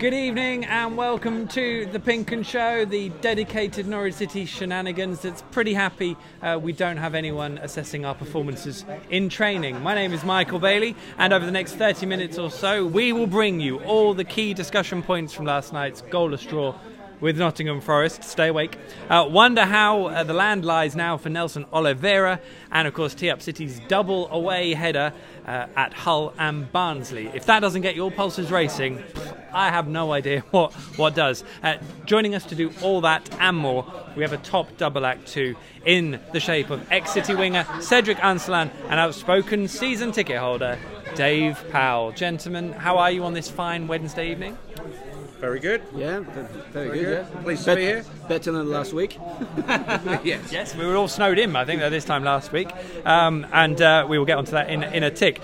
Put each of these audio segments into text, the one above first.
Good evening and welcome to the PinkUn Show, the dedicated Norwich City shenanigans that's pretty happy we don't have anyone assessing our performances in training. My name is Michael Bailey, and over the next 30 minutes or so we will bring you all the key discussion points from last night's goalless draw with Nottingham Forest. Stay awake. Wonder how the land lies now for Nelson Oliveira, and of course tee up City's double away header at Hull and Barnsley. If that doesn't get your pulses racing, I have no idea what does. Joining us to do all that and more, we have a top double act two in the shape of ex-City winger Cedric Anselin and outspoken season ticket holder Dave Powell. Gentlemen, how are you on this fine Wednesday evening? Very good. Yeah, very good. Yeah. Pleased to be here. Better than last week. Yes, we were all snowed in, I think, this time last week. And we will get onto that in a tick.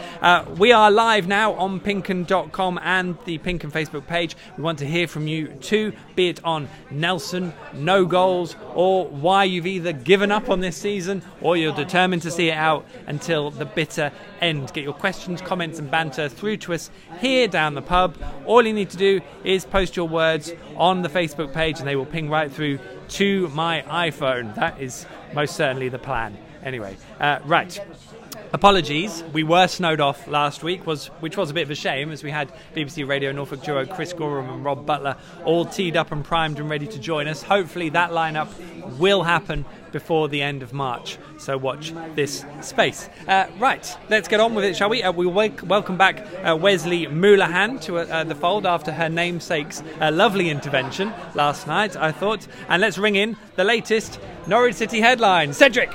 We are live now on PinkUn.com and the PinkUn Facebook page. We want to hear from you too, be it on Nelson, no goals, or why you've either given up on this season or you're determined to see it out until the bitter end. Get your questions, comments and banter through to us here down the pub. All you need to do is post your words on the Facebook page and they will ping right through to my iPhone. That is most certainly the plan. Anyway, right. Apologies, we were snowed off last week, which was a bit of a shame, as we had BBC Radio Norfolk duo Chris Gorham and Rob Butler all teed up and primed and ready to join us. Hopefully that lineup will happen before the end of March, so watch this space. Right, let's get on with it, shall we? We welcome back Wesley Moolahan to the fold after her namesake's lovely intervention last night, I thought. And let's ring in the latest Norwich City headline. Cedric!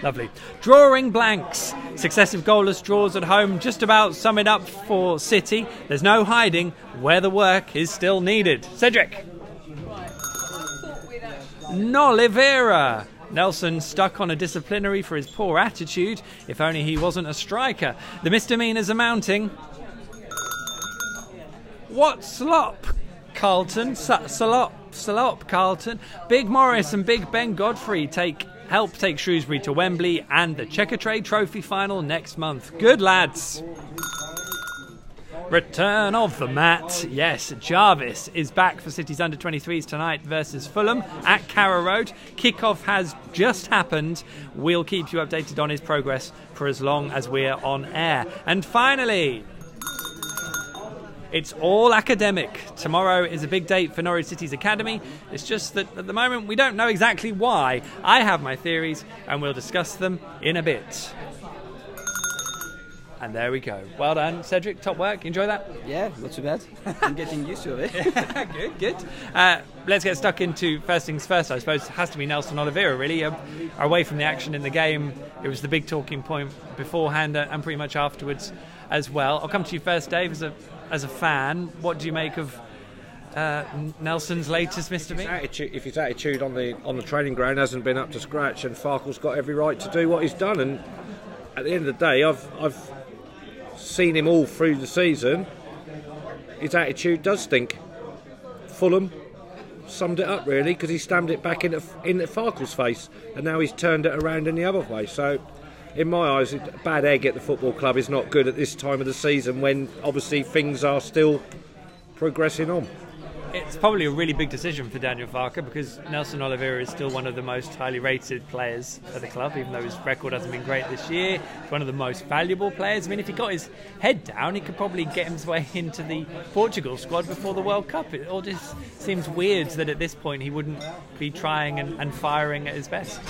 Lovely. Drawing blanks. Successive goalless draws at home just about sum it up for City. There's no hiding where the work is still needed. Cedric. Oliveira. Nelson stuck on a disciplinary for his poor attitude. If only he wasn't a striker. The misdemeanours are mounting. What slop, Carlton? Slop, Carlton. Big Morris and Big Ben Godfrey help take Shrewsbury to Wembley and the Checkatrade Trophy final next month. Good lads. Return of the mat. Yes, Jarvis is back for City's under-23s tonight versus Fulham at Carrow Road. Kickoff has just happened. We'll keep you updated on his progress for as long as we're on air. And finally, it's all academic. Tomorrow is a big date for Norwich City's academy. It's just that at the moment we don't know exactly why. I have my theories and we'll discuss them in a bit. And there we go. Well done, Cedric. Top work. Enjoy that? Yeah, not too bad. I'm getting used to it. Good. Let's get stuck into first things first, I suppose. It has to be Nelson Oliveira, really. Away from the action in the game, it was the big talking point beforehand and pretty much afterwards as well. I'll come to you first, Dave, as a fan. What do you make of Nelson's latest misdemeanor? If his attitude on the training ground hasn't been up to scratch, and Farkel's got every right to do what he's done, and at the end of the day, I've seen him all through the season. His attitude does stink. Fulham summed it up really, because he stamped it back into Farkel's face, and now he's turned it around in the other way. So in my eyes, a bad egg at the football club is not good at this time of the season when obviously things are still progressing on. It's probably a really big decision for Daniel Farke, because Nelson Oliveira is still one of the most highly rated players at the club, even though his record hasn't been great this year. He's one of the most valuable players. I mean, if he got his head down, he could probably get his way into the Portugal squad before the World Cup. It all just seems weird that at this point he wouldn't be trying and firing at his best.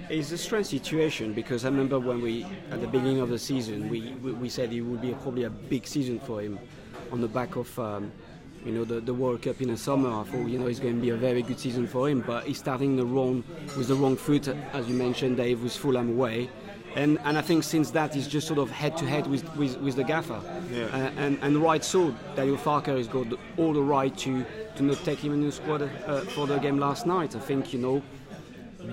It's a strange situation, because I remember when at the beginning of the season, we said it would be probably a big season for him on the back of the World Cup in the summer. I thought it's going to be a very good season for him, but he's starting with the wrong foot, as you mentioned, Dave, with Fulham away. And I think since that he's just sort of head to head with the gaffer. Yeah. And right so, Daniel Farke has got all the right to not take him in the squad for the game last night. I think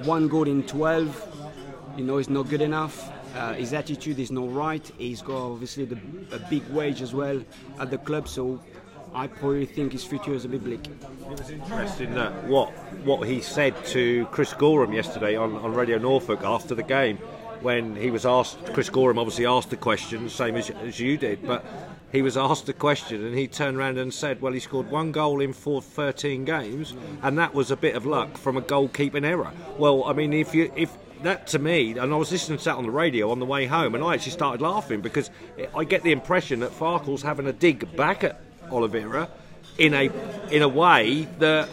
1 goal in 12 is not good enough. His attitude is not right. He's got obviously a big wage as well at the club, so I probably think his future is a bit bleak. It was interesting that what he said to Chris Gorham yesterday on Radio Norfolk after the game. when he was asked. Chris Gorham obviously asked the question, same as you did, but he was asked the question and he turned around and said, well, he scored 1 goal in 13 games, and that was a bit of luck from a goalkeeping error. Well, I mean, if that to me, and I was listening to that on the radio on the way home, and I actually started laughing because I get the impression that Farkel's having a dig back at Oliveira in a way that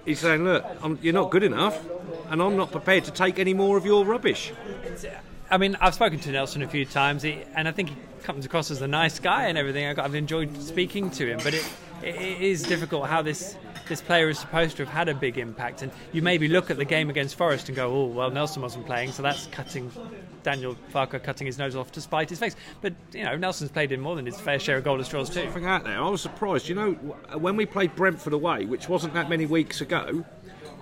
he's saying, look, you're not good enough, and I'm not prepared to take any more of your rubbish. I mean, I've spoken to Nelson a few times, and I think he comes across as a nice guy and everything. I've enjoyed speaking to him, but it is difficult how this player is supposed to have had a big impact. And you maybe look at the game against Forest and go, oh, well, Nelson wasn't playing, so that's Daniel Farker cutting his nose off to spite his face. But, you know, Nelson's played in more than his fair share of goalless draws too. Something out there. I was surprised. You know, when we played Brentford away, which wasn't that many weeks ago,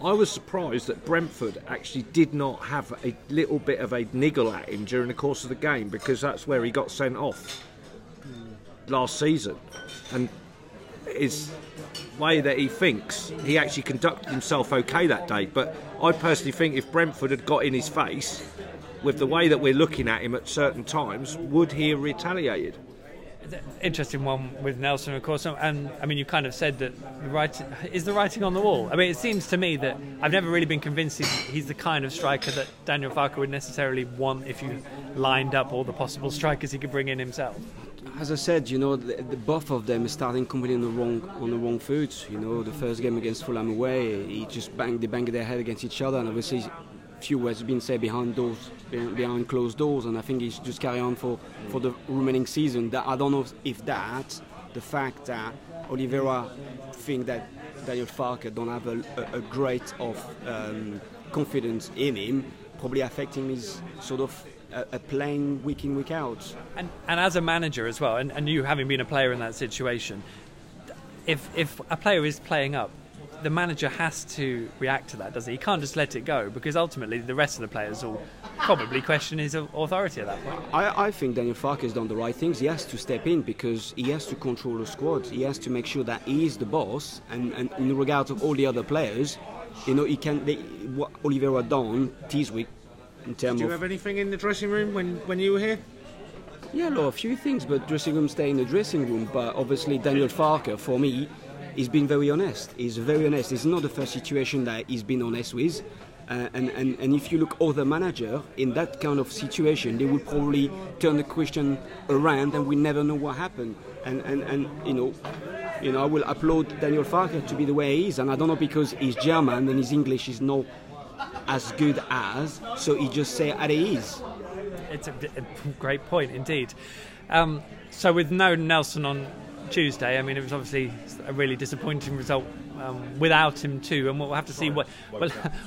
I was surprised that Brentford actually did not have a little bit of a niggle at him during the course of the game, because that's where he got sent off last season. And his way that he thinks, he actually conducted himself okay that day. But I personally think if Brentford had got in his face with the way that we're looking at him at certain times, would he have retaliated? Interesting one with Nelson, of course, and I mean, you kind of said that the writing on the wall. I mean, it seems to me that I've never really been convinced he's the kind of striker that Daniel Farker would necessarily want if you lined up all the possible strikers he could bring in himself. As I said, you know, both of them are starting completely on the wrong foot. You know, the first game against Fulham away, they banged their head against each other, and obviously few words been said behind closed doors, and I think he should just carry on for the remaining season. That I don't know if the fact that Oliveira think that Daniel Farker don't have a great of confidence in him, probably affecting his sort of playing week in, week out. And as a manager as well, and you having been a player in that situation, if a player is playing up, the manager has to react to that, doesn't he? He can't just let it go, because ultimately the rest of the players will probably question his authority at that point. I think Daniel Farker has done the right things. He has to step in because he has to control the squad. He has to make sure that he is the boss, and in regard of all the other players, you know, what Oliveira done this week in terms of... Did you have anything in the dressing room when you were here? Yeah, a few things, but dressing room stay in the dressing room. But obviously Daniel Farker, for me, he's been very honest. He's very honest. It's not the first situation that he's been honest with. And if you look other manager in that kind of situation, they will probably turn the question around and we never know what happened. And you know, I will applaud Daniel Farker to be the way he is. And I don't know, because he's German and his English is not as good as, so he just say as it is. It's a great point indeed. So with no Nelson on Tuesday, I mean, it was obviously a really disappointing result without him too, and we'll have to see we'll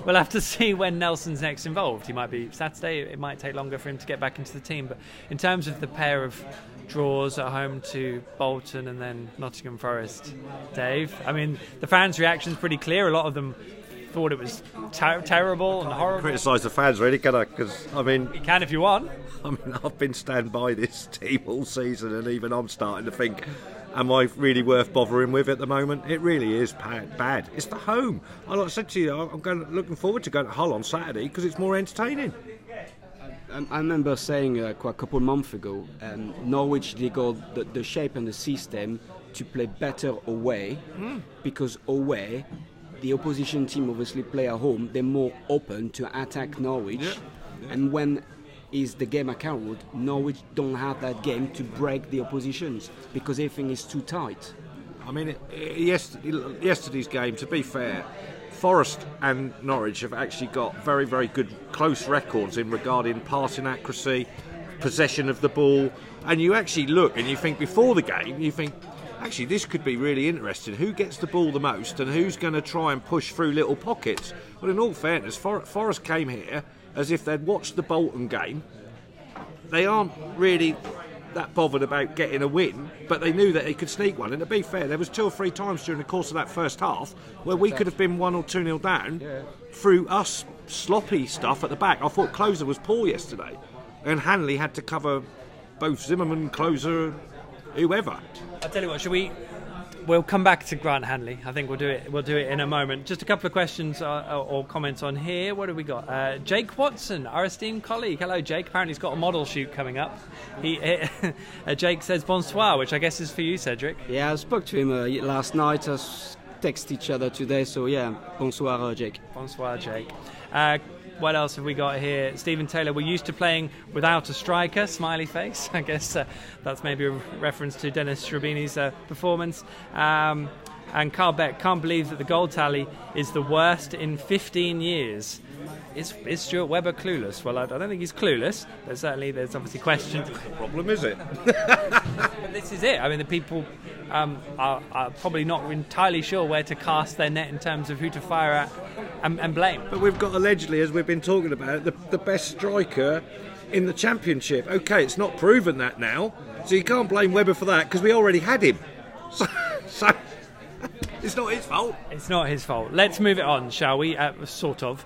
have to see when Nelson's next involved. He might be Saturday. It might take longer for him to get back into the team. But in terms of the pair of draws at home to Bolton and then Nottingham Forest, Dave, I mean, the fans' reaction's pretty clear. A lot of them thought it was terrible and horrible. Criticise the fans, really, can I? Because I mean, you can if you want. I mean, I've been stand by this team all season, and even I'm starting to think, am I really worth bothering with at the moment? It really is bad. It's the home. Like I said to you, I'm looking forward to going to Hull on Saturday because it's more entertaining. I remember saying quite a couple of months ago, Norwich, they got the shape and the system to play better away, because away, the opposition team obviously play at home, they're more open to attack Norwich. Yeah. And when is the game at Carrow Road, Norwich don't have that game to break the oppositions because everything is too tight. I mean, yesterday's game, to be fair, Forest and Norwich have actually got very, very good close records in regarding passing accuracy, possession of the ball, and you actually look and you think before the game, you think, actually, this could be really interesting. Who gets the ball the most and who's going to try and push through little pockets? Well, in all fairness, Forest came here as if they'd watched the Bolton game. They aren't really that bothered about getting a win, but they knew that they could sneak one. And to be fair, there was 2 or 3 times during the course of that first half where we could have been 1 or 2-0 down through us sloppy stuff at the back. I thought Closer was poor yesterday, and Hanley had to cover both Zimmerman, Closer, whoever. I'll tell you what, should we We'll come back to Grant Hanley. I think we'll do it in a moment. Just a couple of questions or comments on here. What have we got? Jake Watson, our esteemed colleague. Hello, Jake. Apparently he's got a model shoot coming up. Jake says bonsoir, which I guess is for you, Cedric. Yeah, I spoke to him last night. Us text each other today. So yeah, bonsoir, Jake. Bonsoir, Jake. What else have we got here? Stephen Taylor, we're used to playing without a striker, smiley face. I guess that's maybe a reference to Dennis Shrabini's performance. And Carl Beck, can't believe that the goal tally is the worst in 15 years. Is Stuart Webber clueless? Well, I don't think he's clueless, but certainly there's obviously questions. What the problem is it? But this is it. I mean, the people are probably not entirely sure where to cast their net in terms of who to fire at and blame. But we've got, allegedly, as we've been talking about, the best striker in the Championship. OK, it's not proven that now, so you can't blame Webber for that, because we already had him. So it's not his fault. It's not his fault. Let's move it on, shall we? Sort of.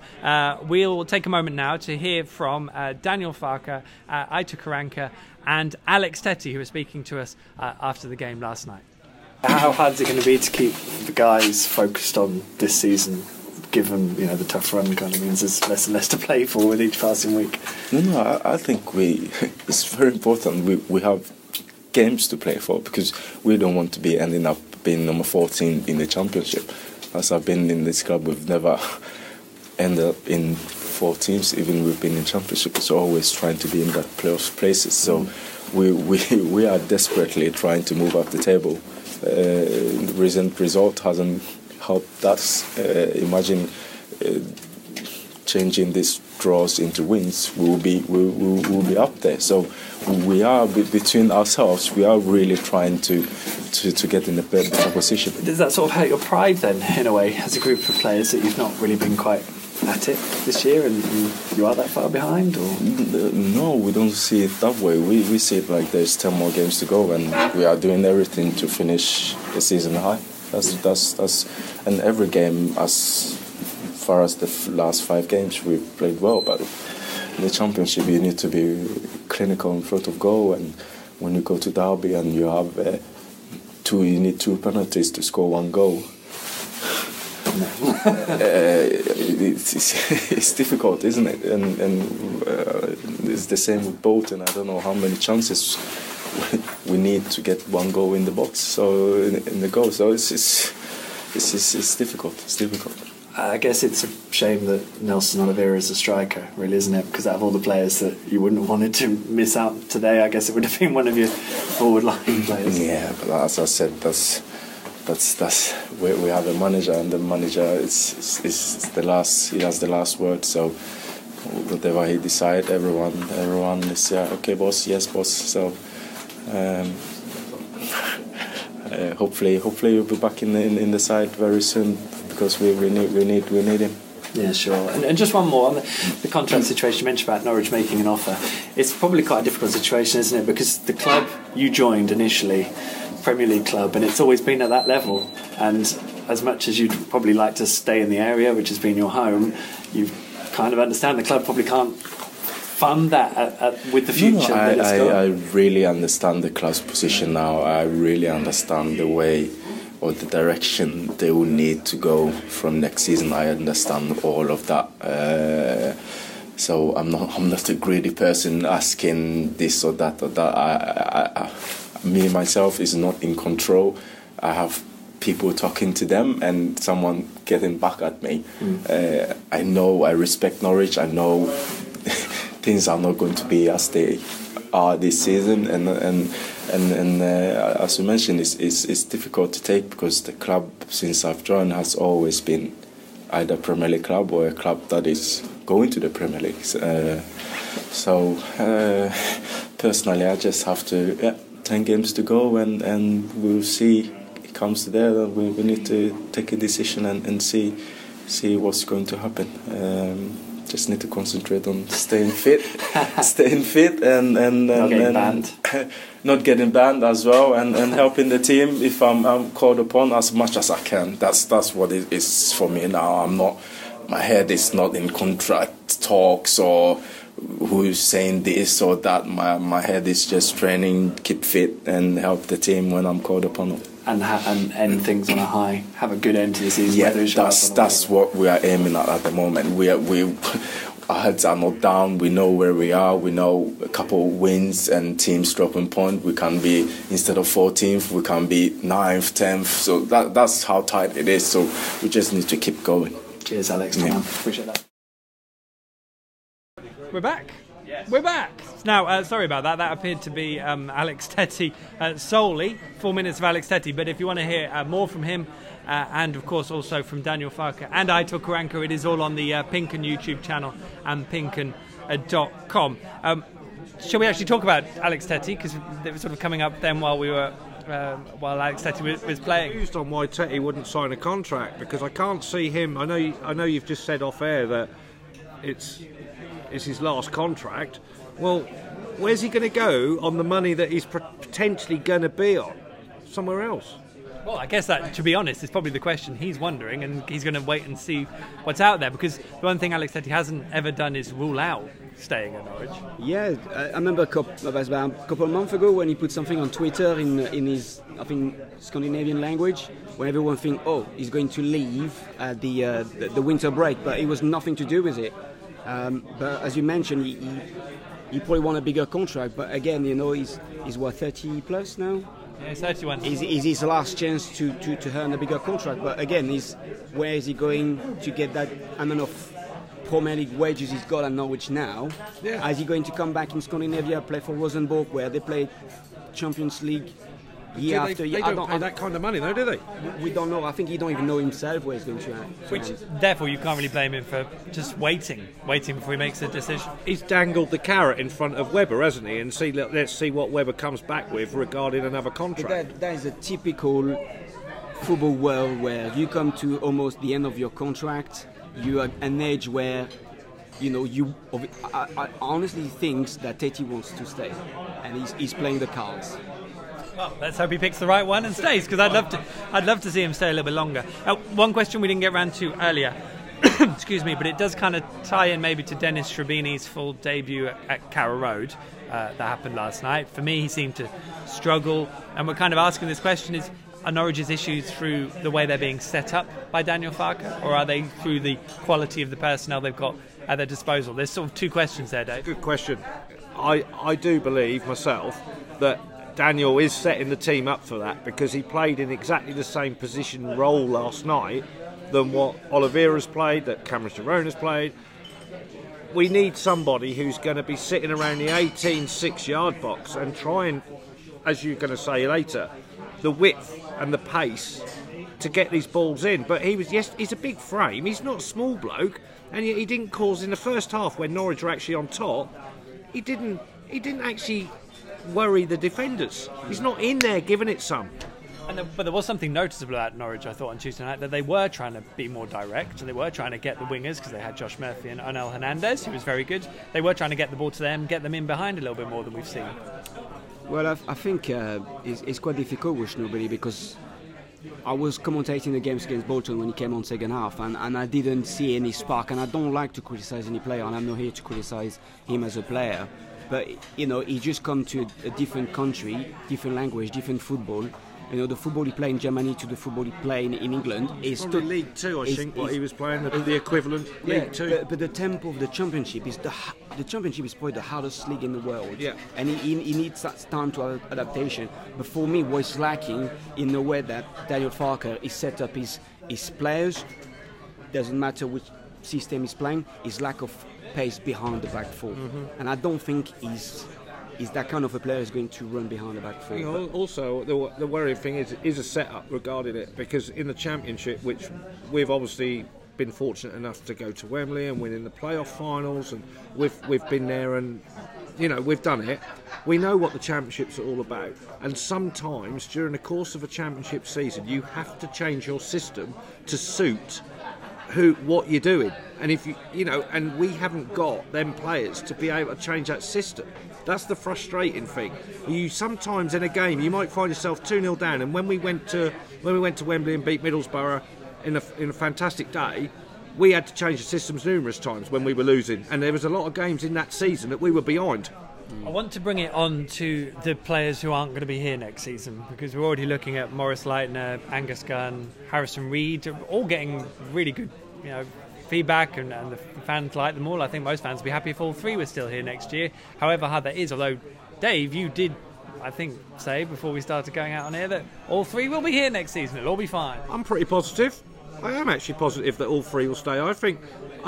We'll take a moment now to hear from Daniel Farker, Aita Karanka and Alex Tetty, who were speaking to us after the game last night. How hard is it going to be to keep the guys focused on this season, given the tough run kind of means there's less and less to play for with each passing week? No, I think it's very important. We have games to play for, because we don't want to be ending up being number 14 in the Championship. As I've been in this club, we've never ended up in 14s, even we've been in Championship. It's always trying to be in that playoff places. So we are desperately trying to move up the table. The recent result hasn't helped us. Imagine changing these draws into wins. We'll be up there. So we are between ourselves. We are really trying to get in a better position. Does that sort of hurt your pride then, in a way, as a group of players, that you've not really been quite at it this year and you are that far behind? Or no, we don't see it that way. We see it like there's 10 more games to go, and we are doing everything to finish the season high. That's and every game, as far as the last 5 games, we've played well, but in the Championship you need to be clinical in front of goal, and when you go to Derby and you have you need 2 penalties to score 1 goal. It's difficult, isn't it? And it's the same with Bolton. I don't know how many chances we need to get 1 goal in the box, so in the goal. So it's difficult. It's difficult. I guess it's a shame that Nelson Oliveira is a striker, really, isn't it? Because out of all the players that you wouldn't have wanted to miss out today, I guess it would have been one of your forward-line players. Yeah, but as I said, that's we have a manager, and the manager is the last. He has the last word. So whatever he decides, everyone is okay, boss. Yes, boss. So hopefully we'll be back in the side very soon, because we need him. Yeah, sure. And just one more on the contract situation. You mentioned about Norwich making an offer. It's probably quite a difficult situation, isn't it? Because the club you joined initially, Premier League club, and it's always been at that level. And as much as you'd probably like to stay in the area, which has been your home, you kind of understand the club probably can't fund that with the future. I really understand the club's position now. I really understand the way or the direction they will need to go from next season. I understand all of that. So I'm not a greedy person asking this or that or that. Me myself is not in control. I have people talking to them and someone getting back at me. I know, I respect Norwich. I know things are not going to be as they are this season, and as you mentioned, it's difficult to take, because the club, since I've joined, has always been either Premier League club or a club that is going to the Premier League. So personally, I just have to 10 games to go, and we'll see. It comes to there, we need to take a decision and see what's going to happen. Just need to concentrate on staying fit, and not getting banned. Not getting banned as well, and helping the team if I'm called upon as much as I can. That's what it is for me now. I'm not. My head is not in contract talks or who's saying this or that. My head is just training, keep fit, and help the team when I'm called upon. and end things on a high, have a good end to the season. Yeah, that's what we are aiming at the moment. We our heads are not down. We know where we are. We know a couple of wins and teams dropping point. We can be, instead of 14th, we can be 9th, 10th. So that's how tight it is. So we just need to keep going. Cheers, Alex. Yeah. Appreciate that. We're back. Yes. We're back. Now, sorry about that. That appeared to be Alex Tetty solely. 4 minutes of Alex Tetty. But if you want to hear more from him, and of course also from Daniel Farke and Aitor Karanka, it is all on the PinkUn YouTube channel and PinkUn.com. Shall we actually talk about Alex Tetty, because it was sort of coming up then while we were while Alex Tetty was playing? I'm confused on why Tetty wouldn't sign a contract, because I can't see him. I know you've just said off air that it's his last contract. Well, where's he going to go on the money that he's potentially going to be on? Somewhere else. Well, I guess that, to be honest, is probably the question he's wondering, and he's going to wait and see what's out there, because the one thing Alex Tetty hasn't ever done is rule out staying at Norwich. Yeah, I remember a couple of months ago when he put something on Twitter in his, I think, Scandinavian language, when everyone think, oh, he's going to leave at the winter break, but it was nothing to do with it. But as you mentioned, he probably want a bigger contract, but again, he's what, 30 plus now? Yeah, 31. Is his last chance to earn a bigger contract, but again, where is he going to get that amount of Premier League wages he's got at Norwich now? Yeah. Is he going to come back in Scandinavia, play for Rosenborg, where they play Champions League year after year? They don't pay that kind of money, though, do they? We don't know. I think he don't even know himself where he's going to end. Which, therefore, you can't really blame him for just waiting before he makes a decision. He's dangled the carrot in front of Webber, hasn't he? And let's see what Webber comes back with regarding another contract. That is a typical football world where you come to almost the end of your contract. You are at an age where, I honestly think that Tetty wants to stay, and he's playing the cards. Well, let's hope he picks the right one and stays, because I'd love to see him stay a little bit longer. One question we didn't get around to earlier, excuse me, but it does kind of tie in maybe to Dennis Shrabini's full debut at Carrow Road that happened last night. For me, he seemed to struggle, and we're kind of asking this question: are Norwich's issues through the way they're being set up by Daniel Farke, or are they through the quality of the personnel they've got at their disposal? There's sort of two questions there, Dave. Good question. I do believe myself that Daniel is setting the team up for that, because he played in exactly the same position role last night than what Oliveira's played, that Cameron Girona's played. We need somebody who's going to be sitting around the 18 6-yard box and trying, as you're going to say later, the width and the pace to get these balls in. But he's a big frame, he's not a small bloke, and yet he didn't cause, in the first half when Norwich were actually on top, he didn't actually worry the defenders. He's not in there giving it some. But there was something noticeable at Norwich, I thought, on Tuesday night, that they were trying to be more direct, and they were trying to get the wingers, because they had Josh Murphy and Onel Hernandez, who was very good. They were trying to get the ball to them, get them in behind a little bit more than we've seen. Well, I think it's quite difficult with Nobody, because I was commentating the games against Bolton when he came on second half, and I didn't see any spark, and I don't like to criticise any player, and I'm not here to criticise him as a player. But, he just come to a different country, different language, different football. The football he played in Germany to the football he played in England is League Two, I think, what he was playing, the equivalent League Two. But the tempo of the Championship is the Championship is probably the hardest league in the world. Yeah. And he needs that time to adaptation. But for me, what's lacking in the way that Daniel Farke is set up his players, doesn't matter which system he's playing, his lack of pace behind the back four. Mm-hmm. And I don't think he's that kind of a player who's going to run behind the back four. Also, the worrying thing is a setup regarding it, because in the Championship, which we've obviously been fortunate enough to go to Wembley and win in the playoff finals, and we've been there, and we've done it. We know what the Championship's are all about, and sometimes during the course of a Championship season, you have to change your system to suit what you're doing, and if and we haven't got them players to be able to change that system. That's the frustrating thing. You sometimes in a game you might find yourself 2-0 down, and when we went to Wembley and beat Middlesbrough in a fantastic day, we had to change the systems numerous times when we were losing, and there was a lot of games in that season that we were behind. I want to bring it on to the players who aren't going to be here next season, because we're already looking at Maurice Leitner, Angus Gunn, Harrison Reed, all getting really good, feedback, and the fans like them all. I think most fans would be happy if all three were still here next year, however hard that is. Although, Dave, you did, I think, say before we started going out on air that all three will be here next season. It'll all be fine. I'm pretty positive. I am actually positive that all three will stay. I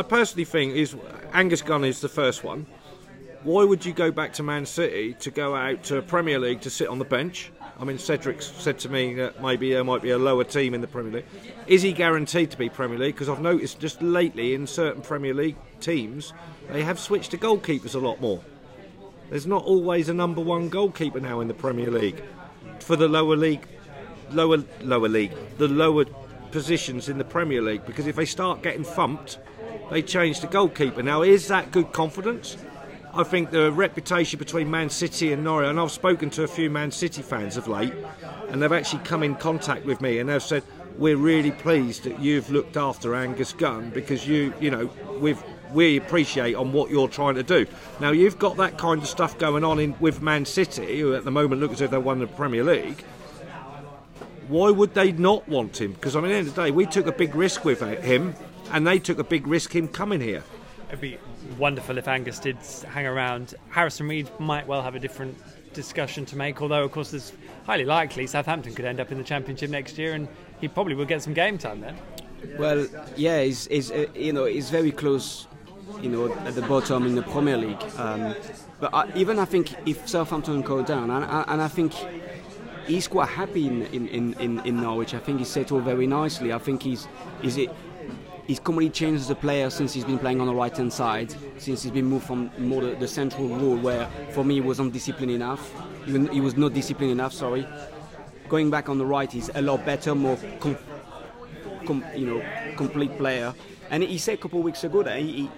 personally think Angus Gunn is the first one. Why would you go back to Man City to go out to Premier League to sit on the bench? I mean, Cedric said to me that maybe there might be a lower team in the Premier League. Is he guaranteed to be Premier League? Because I've noticed just lately in certain Premier League teams, they have switched to goalkeepers a lot more. There's not always a number one goalkeeper now in the Premier League. For the lower positions in the Premier League, because if they start getting thumped, they change to goalkeeper. Now, is that good confidence? I think the reputation between Man City and Norwich, and I've spoken to a few Man City fans of late, and they've actually come in contact with me and they've said, we're really pleased that you've looked after Angus Gunn, because we appreciate on what you're trying to do. Now, you've got that kind of stuff going on with Man City, who at the moment look as if they won the Premier League. Why would they not want him? Because, at the end of the day, we took a big risk with him, and they took a big risk him coming here. It'd be wonderful if Angus did hang around. Harrison Reed might well have a different discussion to make, although, of course, it's highly likely Southampton could end up in the Championship next year, and he probably will get some game time then. Well, yeah, he's very close, at the bottom in the Premier League. But I think if Southampton go down, and I think he's quite happy in Norwich. I think he's settled very nicely. I think he's completely changed as a player since he's been playing on the right-hand side, since he's been moved from more the central role, where for me he was undisciplined enough. He was not disciplined enough, sorry. Going back on the right, he's a lot better, more complete player. And he said a couple of weeks ago that he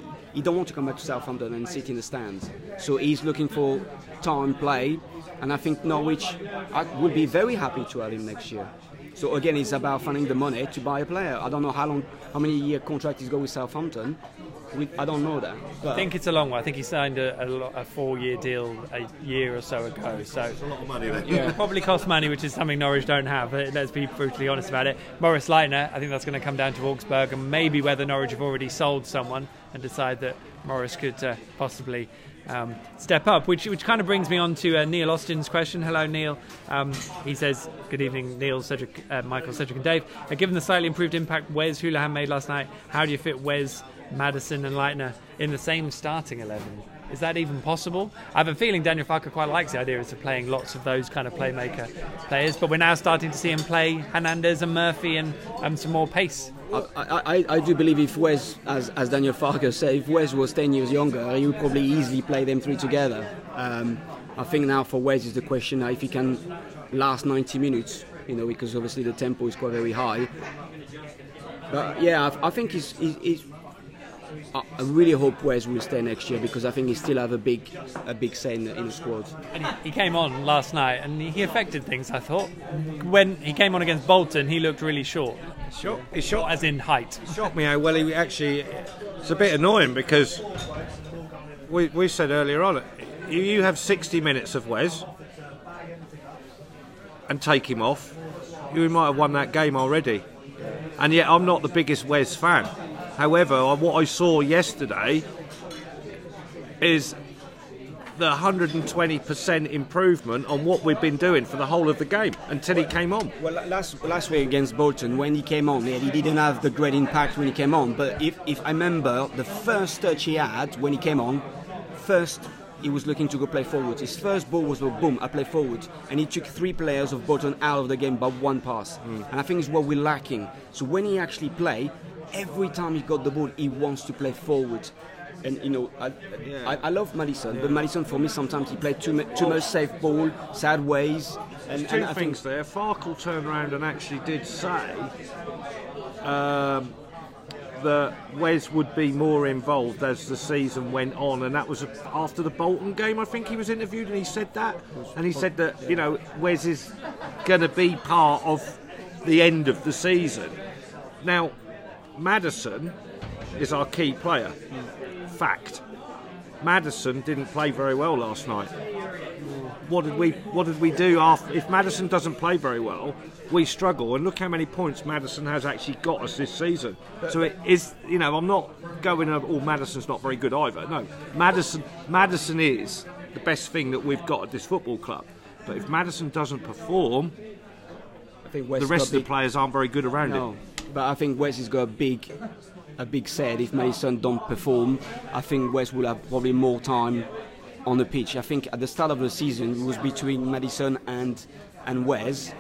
don't want to come back to Southampton and sit in the stands. So he's looking for time play, and I think Norwich will be very happy to have him next year. So again, it's about finding the money to buy a player. I don't know how many year contract he's got with Southampton. I don't know that. I think it's a long one. I think he signed a 4-year deal a year or so ago. So it's a lot of money then. Yeah, probably costs money, which is something Norwich don't have. Let's be brutally honest about it. Maurice Leitner, I think that's going to come down to Augsburg, and maybe whether Norwich have already sold someone and decide that Maurice could possibly step up, which kind of brings me on to Neil Austin's question. Hello, Neil. He says, good evening, Neil, Cedric, Michael, Cedric and Dave. Given the slightly improved impact Wes Moolahan made last night, how do you fit Wes, Maddison and Leitner in the same starting 11? Is that even possible? I have a feeling Daniel Farke quite likes the idea of playing lots of those kind of playmaker players, but we're now starting to see him play Hernandez and Murphy and some more pace. I do believe if Wes, as Daniel Farke said, if Wes was 10 years younger, he would probably easily play them three together. I think now for Wes is the question if he can last 90 minutes, because obviously the tempo is quite very high. But yeah, I think I really hope Wes will stay next year, because I think he still have a big say in the squad. And he came on last night and he affected things, I thought. When he came on against Bolton, he looked really short. He's short, as in height. It shocked me how well he actually. It's a bit annoying because we said earlier on, you have 60 minutes of Wes and take him off, you might have won that game already. And yet I'm not the biggest Wes fan. However, what I saw yesterday is the 120% improvement on what we've been doing for the whole of the game until he came on. Well, last week against Bolton, when he came on, he didn't have the great impact when he came on. But if I remember, the first touch he had when he came on, first he was looking to go play forward. His first ball was boom, I play forward. And he took 3 players of Bolton out of the game by 1 pass. And I think it's what we're lacking. So when he actually play, every time he got the ball, he wants to play forward. And I love Maddison, but Maddison for me sometimes he played too much safe ball, sideways. And two things there. Farkle turned around and actually did say that Wes would be more involved as the season went on, and that was after the Bolton game. I think he was interviewed and he said that, and he said that Wes is going to be part of the end of the season. Now, Maddison is our key player. Fact. Madison didn't play very well last night. What did we do after? If Madison doesn't play very well, we struggle. And look how many points Madison has actually got us this season. So it is, I'm not going, Madison's not very good either. No, Madison is the best thing that we've got at this football club. But if Madison doesn't perform, I think the rest of the players aren't very good around it. But I think West has got a big set. If Madison don't perform, I think West will have probably more time on the pitch. I think at the start of the season it was between Madison and Wes.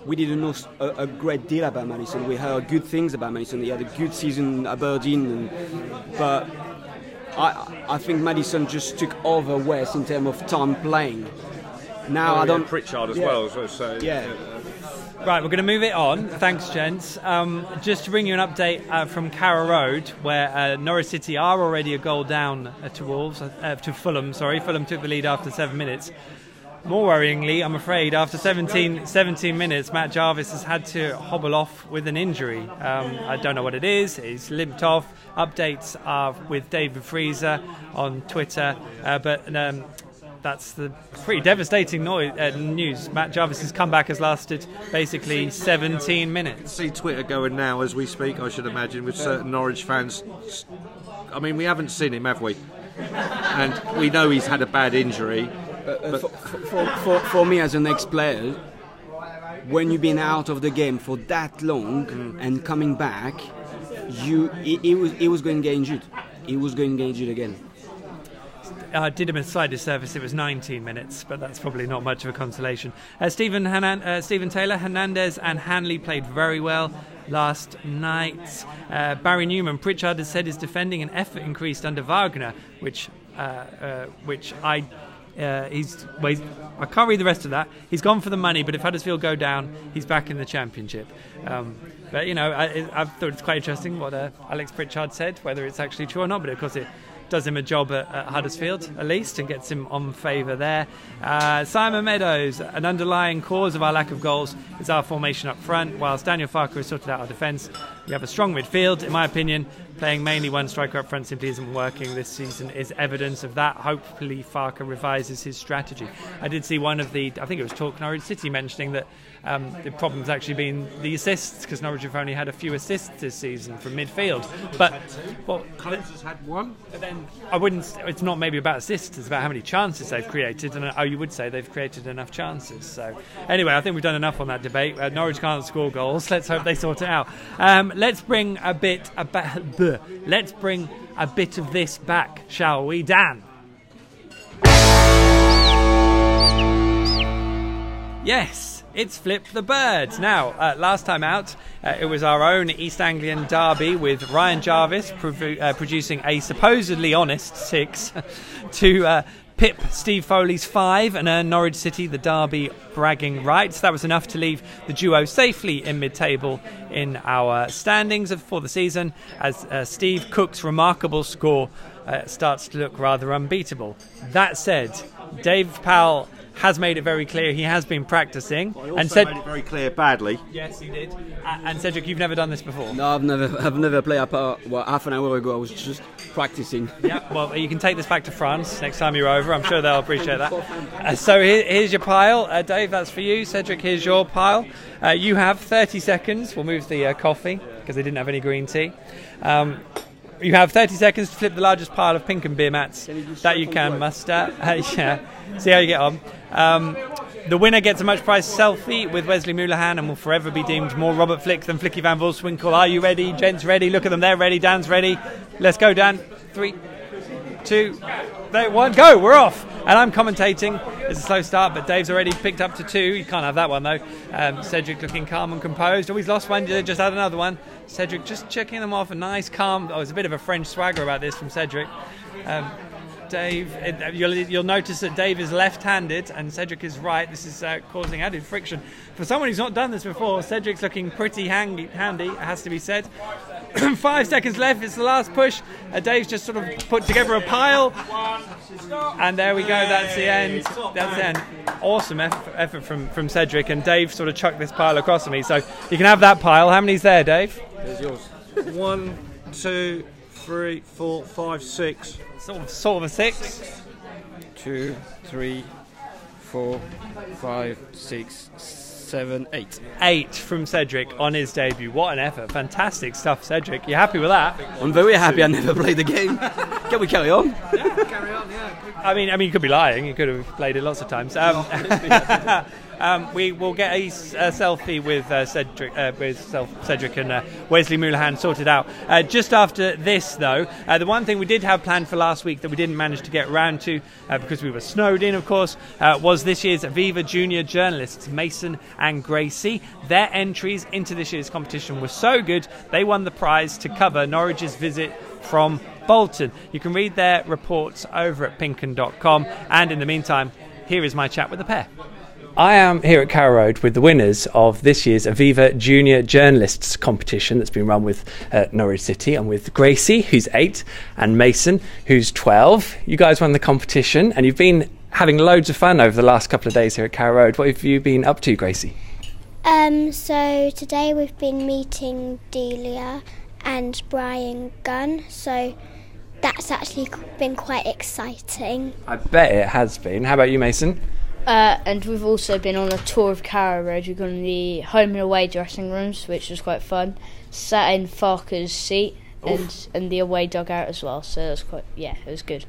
We didn't know a great deal about Madison. We heard good things about Madison. He had a good season at Aberdeen, but I think Madison just took over West in terms of time playing. Now I don't. Pritchard as well. So Right, we're going to move it on. Thanks, gents. Just to bring you an update from Carrow Road, where Norwich City are already a goal down to Fulham. Fulham took the lead after 7 minutes. More worryingly, I'm afraid, after 17 minutes, Matt Jarvis has had to hobble off with an injury. I don't know what it is. He's limped off. Updates are with David Freezer on Twitter, but that's the pretty devastating news. Matt Jarvis's comeback has lasted basically 17 minutes. See Twitter going now as we speak, I should imagine, with certain Norwich fans. I mean, we haven't seen him, have we? And we know he's had a bad injury. For me as an ex-player, when you've been out of the game for that long and coming back, he was going to get injured. He was going to get injured again. Did him a slight disservice. It was 19 minutes, but that's probably not much of a consolation. Stephen Taylor, Hernandez and Hanley played very well last night. Barry Newman, Pritchard has said his defending and effort increased under Wagner, which I can't read the rest of that. He's gone for the money, but if Huddersfield go down, he's back in the Championship. But I thought it's quite interesting what Alex Pritchard said, whether it's actually true or not, but of course it does him a job at Huddersfield at least and gets him on favour there. Simon Meadows, an underlying cause of our lack of goals is our formation up front. Whilst Daniel Farker has sorted out our defence, we have a strong midfield. In my opinion, playing mainly one striker up front simply isn't working this season is evidence of that. Hopefully Farker revises his strategy. I did see one of I think it was Talk Norwich City, mentioning that the problem's actually been the assists, because Norwich have only had a few assists this season from midfield. But Close has had one. But then it's not maybe about assists, it's about how many chances they've created, and you would say they've created enough chances. So anyway, I think we've done enough on that debate. Norwich can't score goals. Let's hope they sort it out. Let's bring a bit of this back, shall we, Dan? Yes, it's Flip the Bird. Now, last time out, it was our own East Anglian derby with Ryan Jarvis producing a supposedly honest 6 to pip Steve Foley's 5 and earn Norwich City the derby bragging rights. That was enough to leave the duo safely in mid-table in our standings for the season, as Steve Cook's remarkable score starts to look rather unbeatable. That said, Dave Powell has made it very clear he has been practicing, and said made it very clear badly. Yes, he did. And Cedric, you've never done this before? No, I've never played apart. Well, half an hour ago I was just practicing. Yeah, well, you can take this back to France next time you're over. I'm sure they'll appreciate that. So here's your pile, Dave. That's for you. Cedric, here's your pile. You have 30 seconds. We'll move the coffee because they didn't have any green tea. You have 30 seconds to flip the largest pile of PinkUn beer mats that you can muster. Yeah. See how you get on. The winner gets a much prized selfie with Wesley Moolahan and will forever be deemed more Robert Flick than Flicky Van Volswinkle. Are you ready? Gents ready? Look at them, they're ready. Dan's ready. Let's go, Dan. 3, 2, 1, go. We're off. And I'm commentating. It's a slow start, but Dave's already picked up to 2. You can't have that one, though. Cedric looking calm and composed. Oh, he's lost one. Just had another one. Cedric just checking them off. A nice, calm. Oh, there's a bit of a French swagger about this from Cedric. Dave, you'll notice that Dave is left-handed and Cedric is right. This is causing added friction. For someone who's not done this before, Cedric's looking pretty handy, it has to be said. 5 seconds left, it's the last push. Dave's just sort of put together a pile. And there we go, that's the end. That's the end. Awesome effort from Cedric, and Dave sort of chucked this pile across to me. So you can have that pile. How many's there, Dave? There's yours. 1, 2, 3, 4, 5, 6. Sort of a 6. 2, 3, 4, 5, 6, 7, 8. 8 from Cedric on his debut. What an effort. Fantastic stuff, Cedric. You happy with that? I'm very happy I never played the game. Can we carry on? Yeah, carry on, yeah. I mean, you could be lying. You could have played it lots of times. We will get a selfie with Cedric and Wesley Moolahan sorted out just after this, though. The one thing we did have planned for last week that we didn't manage to get around to because we were snowed in, of course, was this year's Aviva Junior journalists, Mason and Gracie. Their entries into this year's competition were so good, they won the prize to cover Norwich's visit from Bolton. You can read their reports over at PinkUn.com, and in the meantime, here is my chat with the pair. I am here at Carrow Road with the winners of this year's Aviva Junior Journalists competition that's been run with Norwich City. I'm with Gracie, who's 8, and Mason, who's 12. You guys won the competition, and you've been having loads of fun over the last couple of days here at Carrow Road. What have you been up to, Gracie? So today we've been meeting Delia and Brian Gunn, so that's actually been quite exciting. I bet it has been. How about you, Mason? And we've also been on a tour of Carrow Road. We've gone in the home and away dressing rooms, which was quite fun. Sat in Farker's seat and the away dugout as well. So that's it was good.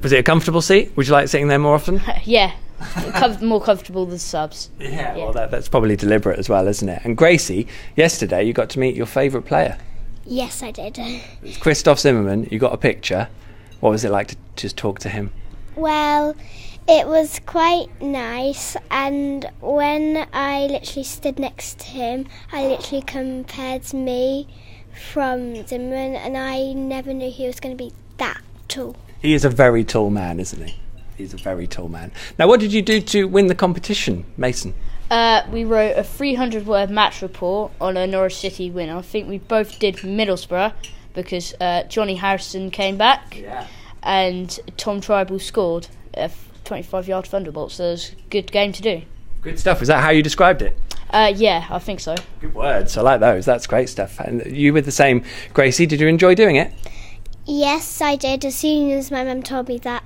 Was it a comfortable seat? Would you like sitting there more often? Yeah, more comfortable than subs. Yeah. Well, that's probably deliberate as well, isn't it? And Gracie, yesterday you got to meet your favourite player. Yes, I did. It's Christoph Zimmermann. You got a picture. What was it like to just talk to him? Well, it was quite nice, and when I literally stood next to him, I literally compared me from Zimmermann, and I never knew he was going to be that tall. He is a very tall man, isn't he? He's a very tall man. Now, what did you do to win the competition, Mason? We wrote a 300-word match report on a Norwich City win. I think we both did Middlesbrough because Johnny Harrison came back and Tom Tribal scored a 25-yard thunderbolt, so it was a good game to do. Good stuff. Is that how you described it? Yeah, I think so. Good words. I like those. That's great stuff. And you with the same, Gracie, did you enjoy doing it? Yes, I did. As soon as my mum told me that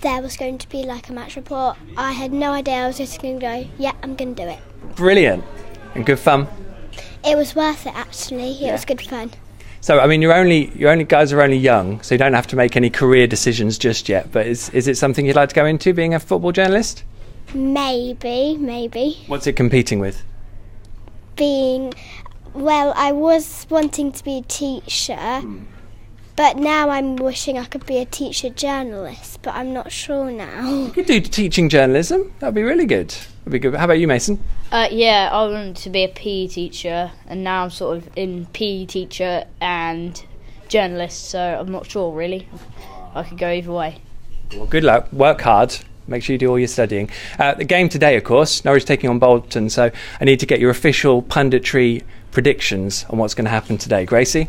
there was going to be like a match report, I had no idea. I was just going to go, yeah, I'm going to do it. Brilliant. And good fun? It was worth it, actually. It was good fun. So, I mean, you guys are only young, so you don't have to make any career decisions just yet. But is it something you'd like to go into, being a football journalist? Maybe. What's it competing with? Well, I was wanting to be a teacher, but now I'm wishing I could be a teacher journalist, but I'm not sure now. You could do teaching journalism. That'd be really good. That'd be good. How about you, Mason? Yeah, I wanted to be a PE teacher, and now I'm sort of in PE teacher and journalist, so I'm not sure, really. I could go either way. Well, good luck. Work hard. Make sure you do all your studying. The game today, of course, Norwich taking on Bolton, so I need to get your official punditry predictions on what's going to happen today. Gracie?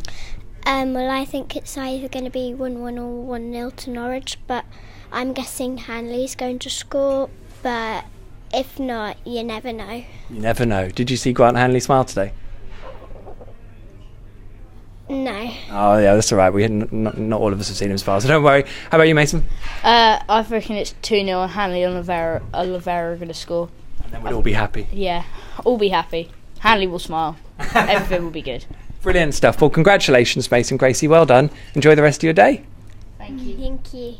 Well, I think it's either going to be 1-1 or 1-0 to Norwich, but I'm guessing Hanley's going to score, but if not, you never know. You never know. Did you see Grant Hanley smile today? No. Oh, yeah, that's all right. Not all of us have seen him smile, so don't worry. How about you, Mason? I reckon it's 2-0 and Hanley and Oliveira are going to score. And then we'll all be happy. Yeah, all be happy. Hanley will smile. Everything will be good. Brilliant stuff. Well, congratulations, Mason, Gracie. Well done. Enjoy the rest of your day. Thank you. Thank you.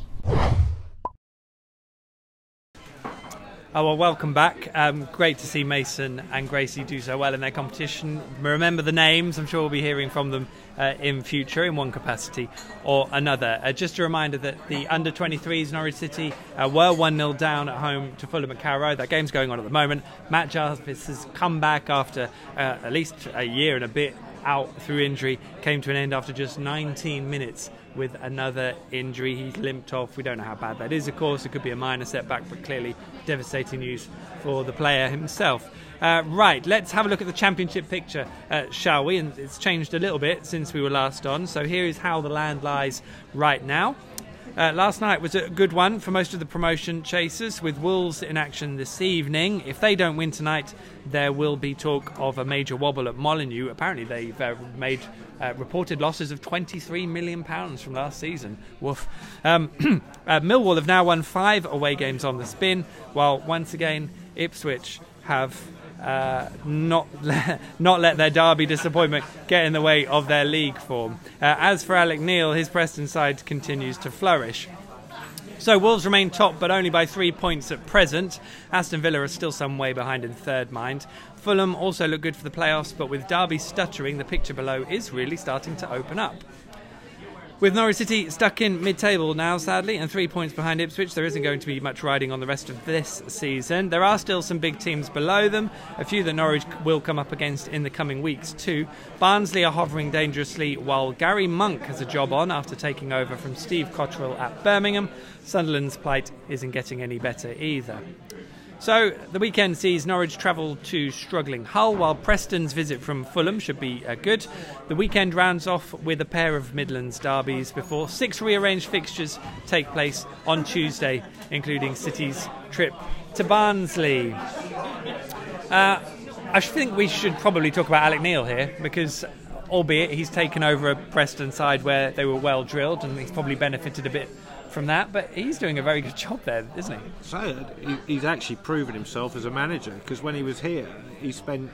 Oh, well, welcome back. Great to see Mason and Gracie do so well in their competition. Remember the names. I'm sure we'll be hearing from them in future in one capacity or another. Just a reminder that the under-23s Norwich City were 1-0 down at home to Fulham at Carrow Road. That game's going on at the moment. Matt Jarvis has come back after at least a year and a bit out through injury. Came to an end after just 19 minutes with another injury. He's limped off. We don't know how bad that is, of course. It could be a minor setback, but clearly devastating news for the player himself. Right, let's have a look at the championship picture, shall we? And it's changed a little bit since we were last on. So here is how the land lies right now. Last night was a good one for most of the promotion chasers, with Wolves in action this evening. If they don't win tonight, there will be talk of a major wobble at Molineux. Apparently they've made reported losses of £23 million from last season. Woof. Millwall have now won 5 away games on the spin, while once again Ipswich have not let their derby disappointment get in the way of their league form. As for Alec Neil, his Preston side continues to flourish. So Wolves remain top, but only by 3 points at present. Aston Villa are still some way behind in third mind. Fulham also look good for the playoffs, but with Derby stuttering, the picture below is really starting to open up. With Norwich City stuck in mid-table now, sadly, and 3 points behind Ipswich, there isn't going to be much riding on the rest of this season. There are still some big teams below them, a few that Norwich will come up against in the coming weeks too. Barnsley are hovering dangerously, while Gary Monk has a job on after taking over from Steve Cotterill at Birmingham. Sunderland's plight isn't getting any better either. So the weekend sees Norwich travel to struggling Hull, while Preston's visit from Fulham should be good. The weekend rounds off with a pair of Midlands derbies before 6 rearranged fixtures take place on Tuesday, including City's trip to Barnsley. I think we should probably talk about Alec Neil here, because albeit he's taken over a Preston side where they were well drilled, and he's probably benefited a bit from that, but he's doing a very good job there, isn't he? So he's actually proven himself as a manager, because when he was here, he spent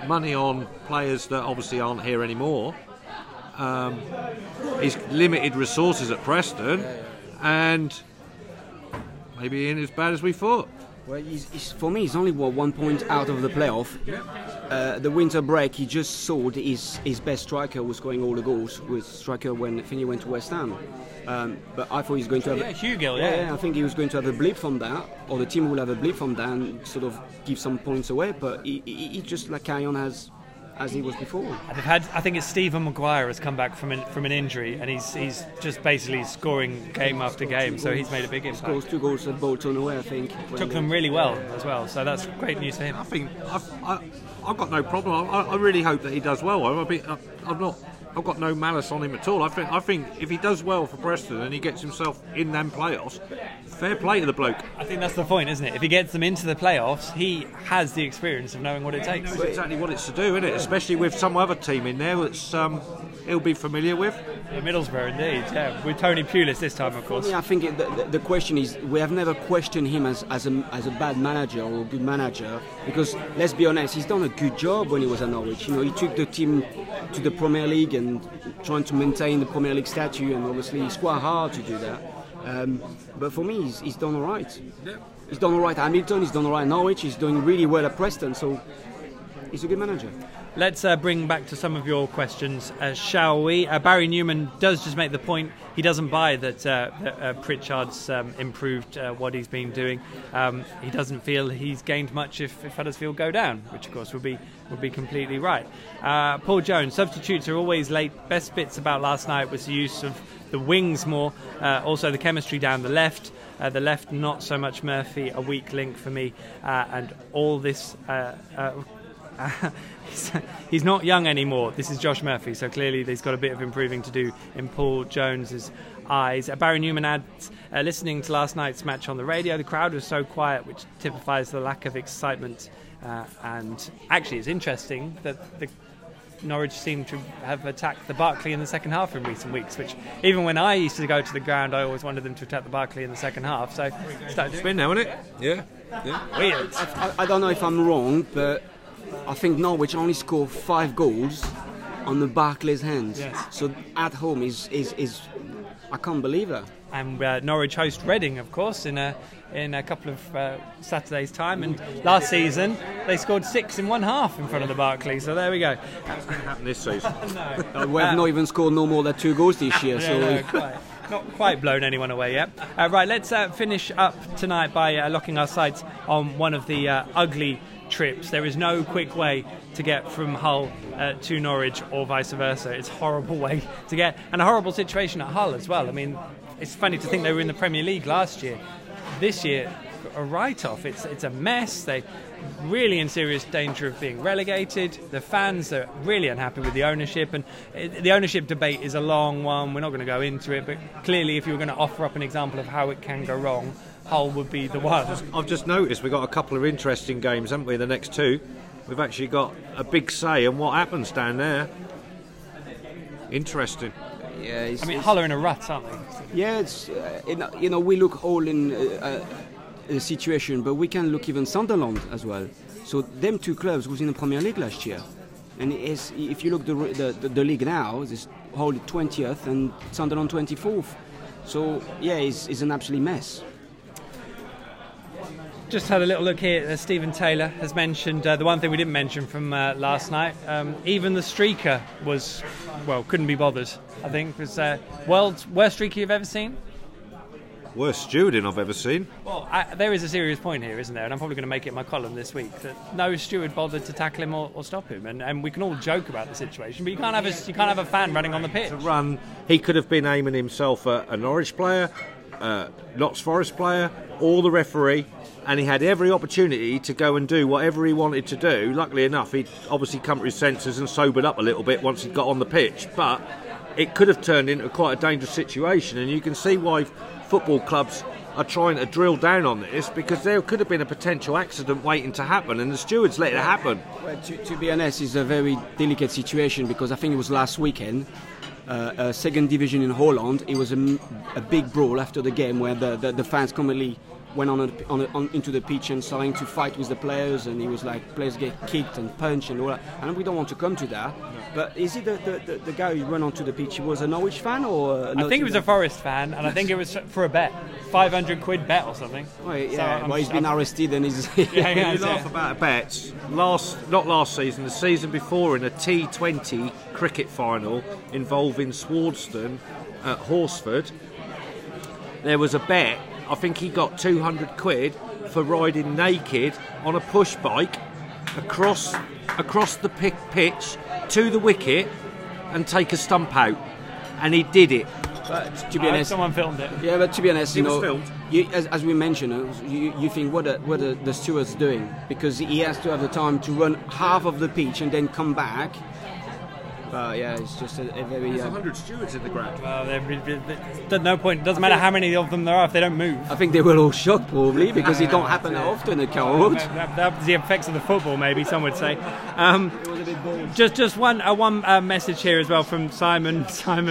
money on players that obviously aren't here anymore. He's limited resources at Preston, and maybe he ain't as bad as we thought. Well, for me, he's only 1 point out of the playoff. The winter break, he just sold his best striker, who was scoring all the goals, with striker when Finney went to West Ham. But I thought he was going to have Hugill, I think he was going to have a blip from that, or the team will have a blip from that and sort of give some points away. But he just carry on as he was before. I think it's Stephen Maguire has come back from an injury, and he's just basically scoring game after game. So he's made a big impact. Scores 2 goals at Bolton away, I think. Took them really well as well. So that's great news for him. I think I've got no problem. I really hope that he does well. I've got no malice on him at all. I think if he does well for Preston and he gets himself in them playoffs, fair play to the bloke. I think that's the point, isn't it? If he gets them into the playoffs, he has the experience of knowing what it takes. He knows exactly what it's to do, isn't it? Especially with some other team in there that's he'll be familiar with. Yeah, Middlesbrough, indeed. Yeah, with Tony Pulis this time, of course. Yeah, I think the question is, we have never questioned him as a bad manager or a good manager, because let's be honest, he's done a good job when he was at Norwich. He took the team to the Premier League and trying to maintain the Premier League statue, and obviously it's quite hard to do that. But for me, he's done all right. Yeah. He's done all right at Hamilton, he's done all right at Norwich, he's doing really well at Preston, so he's a good manager. Let's bring back to some of your questions, shall we? Barry Newman does just make the point he doesn't buy that Pritchard's improved what he's been doing. He doesn't feel he's gained much if Huddersfield go down, which of course would be completely right. Paul Jones, substitutes are always late. Best bits about last night was the use of the wings more, also the chemistry down the left. The left, not so much Murphy, a weak link for me, and all this. He's not young anymore. This is Josh Murphy, so clearly he's got a bit of improving to do in Paul Jones's eyes. Barry Newman adds, listening to last night's match on the radio, the crowd was so quiet, which typifies the lack of excitement. And actually, it's interesting that the Norwich seem to have attacked the Barclay in the second half in recent weeks, which even when I used to go to the ground, I always wanted them to attack the Barclay in the second half. So it's been now, isn't it? Yeah. Weird. I don't know if I'm wrong, but I think Norwich only scored 5 goals on the Barclays' hands. Yes. So at home is I can't believe that. And Norwich host Reading, of course, in a couple of Saturdays' time. And last season they scored 6 in one half in front of the Barclays. So there we go. That's going to happen this season. No. We have not even scored no more than 2 goals this year. Not quite blown anyone away yet. Right, let's finish up tonight by locking our sights on one of the ugly trips. There is no quick way to get from Hull to Norwich or vice versa. It's a horrible way to get, and a horrible situation at Hull as well. I mean, it's funny to think they were in the Premier League last year. This year, a write-off. It's a mess. They really in serious danger of being relegated. The fans are really unhappy with the ownership, and the ownership debate is a long one. We're not going to go into it, but clearly if you were going to offer up an example of how it can go wrong, Hull would be the one. I've just noticed we've got a couple of interesting games, haven't we, the next two? We've actually got a big say in what happens down there. Interesting. Yeah, I mean, Hull are in a rut, aren't they? Yeah, it's we look all in a situation, but we can look even Sunderland as well. So them two clubs was in the Premier League last year, and if you look the league now, it's Hull 20th and Sunderland 24th. So yeah, it's an absolute mess. Just had a little look here. Stephen Taylor has mentioned the one thing we didn't mention from last night. Even the streaker couldn't be bothered. I think it was world's worst streaker you've ever seen. Worst stewarding I've ever seen. Well, there is a serious point here, isn't there? And I'm probably going to make it my column this week that no steward bothered to tackle him or stop him. And we can all joke about the situation, but you can't have a fan running on the pitch. To run, he could have been aiming himself at a Norwich player, Notts Forest player, or the referee. And he had every opportunity to go and do whatever he wanted to do. Luckily enough, he'd obviously come to his senses and sobered up a little bit once he'd got on the pitch. But it could have turned into quite a dangerous situation, and you can see why football clubs are trying to drill down on this, because there could have been a potential accident waiting to happen, and the stewards let it happen. Well, to be honest, it's a very delicate situation, because I think it was last weekend, second division in Holland, it was a big brawl after the game where the fans commonly went on into the pitch and starting to fight with the players, and he was like, players get kicked and punched and all that. And we don't want to come to that. No. But is it the guy who ran onto the pitch, he was a Norwich fan or? I think he was a Forest fan, and I think it was for a bet, £500 bet or something. Well, yeah, so he's been arrested and he's. You laugh about bets. Not last season, the season before, in a T20 cricket final involving Swardston at Horsford, there was a bet. I think he got £200 for riding naked on a push bike across the pitch to the wicket and take a stump out, and he did it. But to be honest, someone filmed it. Yeah, but to be honest, it was filmed. As we mentioned, you think what are the stewards doing, because he has to have the time to run half of the pitch and then come back. But yeah, it's just a very. There's 100 stewards in the ground. Well, there's no point. It doesn't matter how many of them there are if they don't move. I think they were all shocked probably, because it don't happen that often at Carrow Road. That's the effects of the football, maybe some would say. It was a bit bold. Just one message here as well from Simon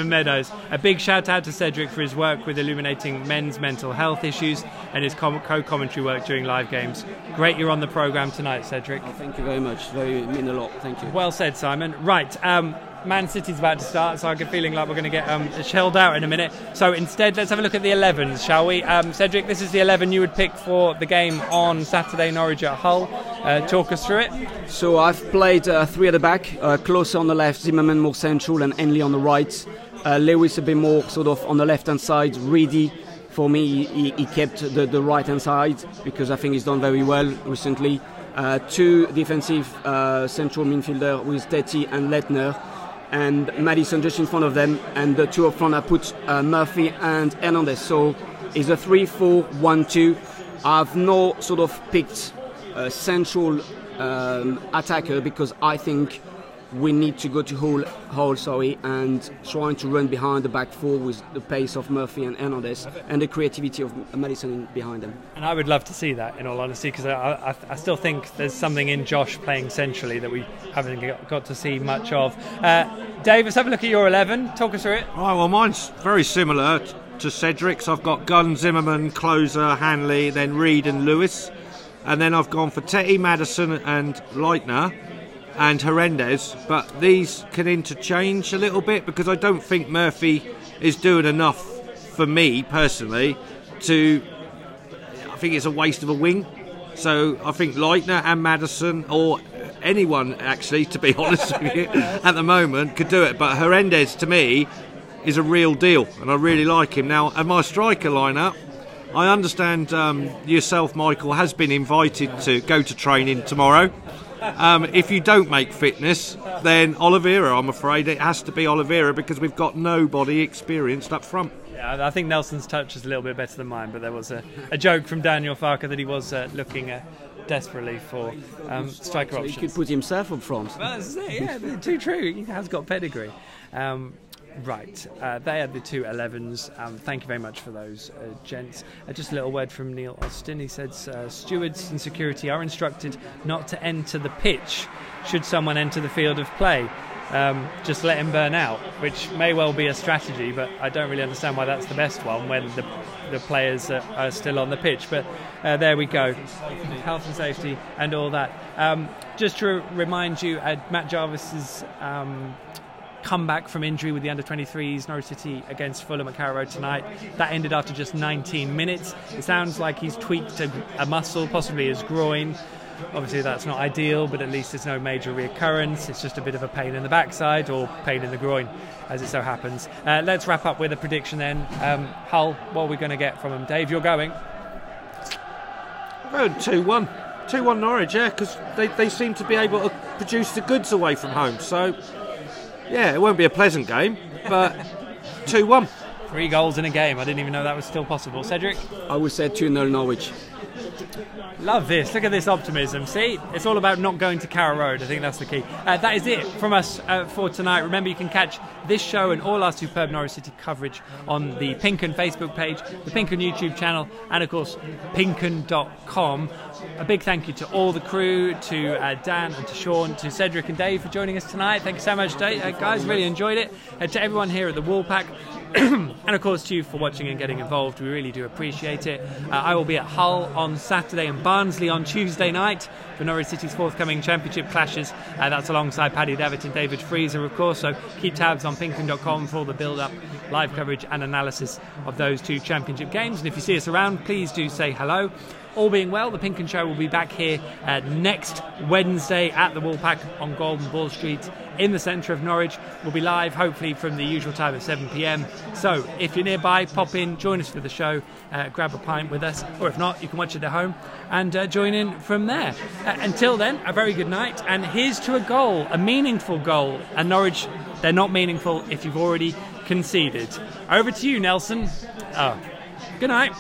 Meadows. A big shout out to Cedric for his work with illuminating men's mental health issues and his co-commentary work during live games. Great you're on the programme tonight, Cedric. Oh, thank you very much. It mean a lot. Thank you. Well said, Simon. Right. Man City's about to start, so I get a feeling like we're going to get shelled out in a minute. So instead, let's have a look at the 11s, shall we? Cedric, this is the 11 you would pick for the game on Saturday, Norwich at Hull. Talk us through it. So I've played three at the back, Klose on the left, Zimmerman more central, and Henley on the right. Lewis a bit more sort of on the left-hand side. Reedy, for me, he kept the right-hand side, because I think he's done very well recently. Two defensive central midfielder with Tetty and Lettner, and Maddison just in front of them, and the two up front I put Murphy and Hernandez. So it's a 3-4-1-2. I've not sort of picked a central attacker, because I think we need to go to Hull, and trying to run behind the back four with the pace of Murphy and Hernandez and the creativity of Maddison behind them. And I would love to see that, in all honesty, because I still think there's something in Josh playing centrally that we haven't got to see much of. Dave, let's have a look at your 11. Talk us through it. Right, well, mine's very similar to Cedric's. I've got Gunn, Zimmerman, Closer, Hanley, then Reed and Lewis. And then I've gone for Tetty, Maddison and Leitner and Hernandez, but these can interchange a little bit, because I don't think Murphy is doing enough for me personally I think it's a waste of a wing. So I think Leitner and Maddison, or anyone actually, to be honest with you, at the moment could do it, but Hernandez to me is a real deal, and I really like him. Now, at my striker lineup, I understand yourself, Michael, has been invited to go to training tomorrow. If you don't make fitness, then Oliveira, I'm afraid it has to be Oliveira, because we've got nobody experienced up front. Yeah, I think Nelson's touch is a little bit better than mine, but there was a joke from Daniel Farker that he was looking desperately for striker options. He could put himself up front. Well, yeah, too true. He has got pedigree. Right, they are the two 11s. Thank you very much for those, gents. Just a little word from Neil Austin. He says, stewards and security are instructed not to enter the pitch should someone enter the field of play. Just let him burn out, which may well be a strategy, but I don't really understand why that's the best one when the players are still on the pitch. But there we go. Health and safety and all that. Just to remind you, Matt Jarvis's comeback from injury with the under-23s, Norwich City against Fulham at Carrow Road tonight. That ended after just 19 minutes. It sounds like he's tweaked a muscle, possibly his groin. Obviously that's not ideal, but at least there's no major reoccurrence. It's just a bit of a pain in the backside or pain in the groin, as it so happens. Let's wrap up with a prediction then. Hull, what are we going to get from them? Dave, you're going? Well, 2-1. 2-1 Norwich, yeah, because they seem to be able to produce the goods away from home. So, yeah, it won't be a pleasant game, but 2-1. 3 goals in a game. I didn't even know that was still possible. Cedric? I would say 2-0 Norwich. Love this. Look at this optimism. See, it's all about not going to Carrow Road. I think that's the key. That is it from us for tonight. Remember, you can catch this show and all our superb Norwich City coverage on the PinkUn Facebook page, the PinkUn YouTube channel, and of course, PinkUn.com. A big thank you to all the crew, to Dan and to Sean, to Cedric and Dave for joining us tonight. Thank you so much, Dave. Guys, really enjoyed it. To everyone here at the Woolpack, and of course to you for watching and getting involved. We really do appreciate it. I will be at Hull on Saturday and Barnsley on Tuesday night for Norwich City's forthcoming championship clashes. That's alongside Paddy Davitt and David Freezer, of course, so keep tabs on PinkUn.com for all the build-up, live coverage and analysis of those 2 championship games. And if you see us around, please do say hello. All being well, the PinkUn Show will be back here next Wednesday at the Woolpack on Golden Ball Street in the centre of Norwich. We'll be live, hopefully, from the usual time at 7 p.m. So if you're nearby, pop in, join us for the show, grab a pint with us, or if not, you can watch it at home and join in from there. Until then, a very good night, and here's to a goal, a meaningful goal. And Norwich, they're not meaningful if you've already conceded. Over to you, Nelson. Good night.